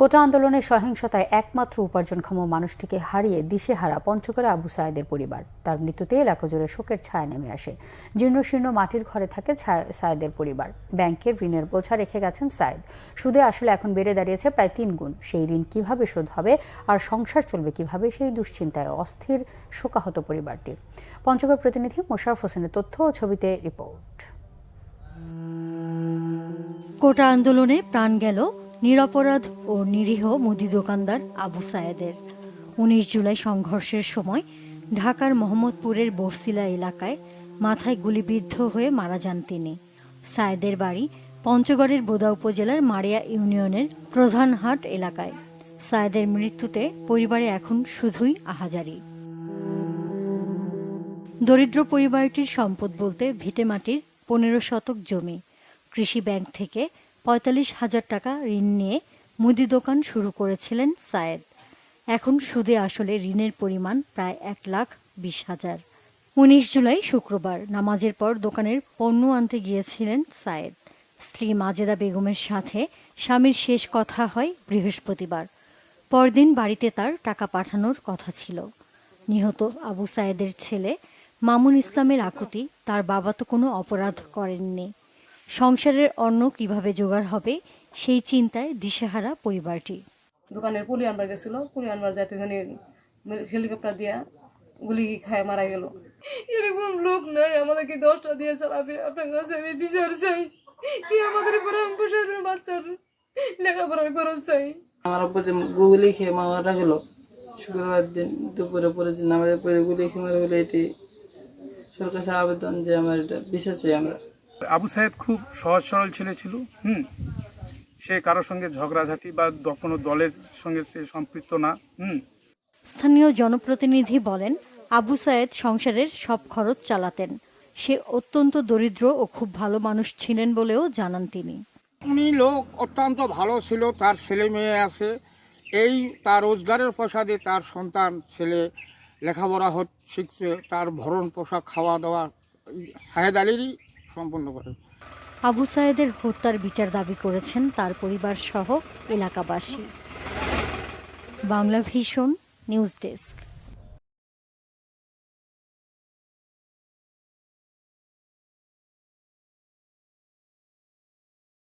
কোটা আন্দোলনের সহিংসতায় একমাত্র উপার্জনক্ষম মানুষটিকে হারিয়ে দিশেহারা পঞ্চগড়ে আবু সায়েদের পরিবার। তার মৃত্যুতে এলাকা জুড়ে শোকের ছায়া নেমে আসে। জীর্ণশীর্ণ মাটির ঘরে থাকে সায়েদের পরিবার। ব্যাংকের ঋণের বোঝা রেখে গেছেন সায়েদ। সুদে আসলে এখন বেড়ে দাঁড়িয়েছে প্রায় 3 গুণ। সেই ঋণ কিভাবে শোধ হবে আর সংসার চলবে কিভাবে, সেই দুশ্চিন্তায় অস্থির শোকাহত পরিবারটি। পঞ্চগড় প্রতিনিধি মোশাররফ হোসেনের তথ্য ও ছবিতে রিপোর্ট। কোটা আন্দোলনে প্রাণ গেল নিরপরাধ ও নিরীহ মুদি দোকানদার আবু সায়েদের। 19 জুলাই সংঘর্ষের সময় ঢাকার মোহাম্মদপুরের বরসিলা এলাকায় মাথায় গুলিবিদ্ধ হয়ে মারা যান তিনি। সায়েদের বাড়ি পঞ্চগড়ের বোদা উপজেলার মারিয়া ইউনিয়নের প্রধানহাট এলাকায়। সায়েদের মৃত্যুতে পরিবারে এখন শুধুই আহাজারি। দরিদ্র পরিবারটির সম্পদ বলতে ভিটেমাটির 15 শতক জমি। কৃষি ব্যাংক থেকে 45,000 টাকা ঋণ নিয়ে মুদি দোকান শুরু করেছিলেন সায়েদ। এখন সুদে আসলে ঋণের পরিমাণ প্রায় 1,20,000। 19 জুলাই শুক্রবার নামাজের পর দোকানের পণ্য আনতে গিয়েছিলেন সায়েদ। স্ত্রী মাজেদা বেগমের সাথে স্বামীর শেষ কথা হয় বৃহস্পতিবার। পরদিন বাড়িতে তার টাকা পাঠানোর কথা ছিল। নিহত আবু সায়েদের ছেলে মামুন ইসলামের আকুতি, তার বাবা তো কোনো অপরাধ করেননি। সংসারের অন্ন কিভাবে জোগাড় হবে সেই চিন্তায় দিশেহারা পরিবারটি। দোকানের পুলি আনবার গেছিল, পুলি আনবার যাইতে ওখানে হেলিকপ্টার দিয়া গুলি খায় মারা গেল। এরকম লোক নাই আমাদেরকে 10টা দিয়ে চালাবে। আপনার কাছে আমি বিচার চাই, কি আমাদের বাচ্চার লেখাপড়ার খরচ চাই। আমার আব্বা যে গুলি খেয়ে মারা গেল শুক্রবার দিন দুপুরে পরে যে নামাজের পরে গুলি খেয়ে মারা গেলো, এটি সরকার কাছে আবেদন যে আমার এটা বিচার চাই আমরা। আবু সায়েদ খুব সহজ সরল ছেলে ছিল। সে কারোর সঙ্গে ঝগড়াঝাটি বা কোনো দলের সঙ্গে সে সম্পৃক্ত না। স্থানীয় জনপ্রতিনিধি বলেন, আবু সায়েদ সংসারের সব খরচ চালাতেন। সে অত্যন্ত দরিদ্র ও খুব ভালো মানুষ ছিলেন বলেও জানান তিনি। উনি লোক অত্যন্ত ভালো ছিল, তার ছেলে মেয়ে আছে, এই তার রোজগারের পয়সা দিয়ে তার সন্তান ছেলে লেখাপড়া শিখছে, তার ভরণ পোশাক খাওয়া দাওয়া সাহেদ আলীরই সম্পন্ন করে। আবু সায়েদের হত্যার বিচার দাবি করেছেন তার পরিবার সহ এলাকাবাসী। Bangla vision news desk.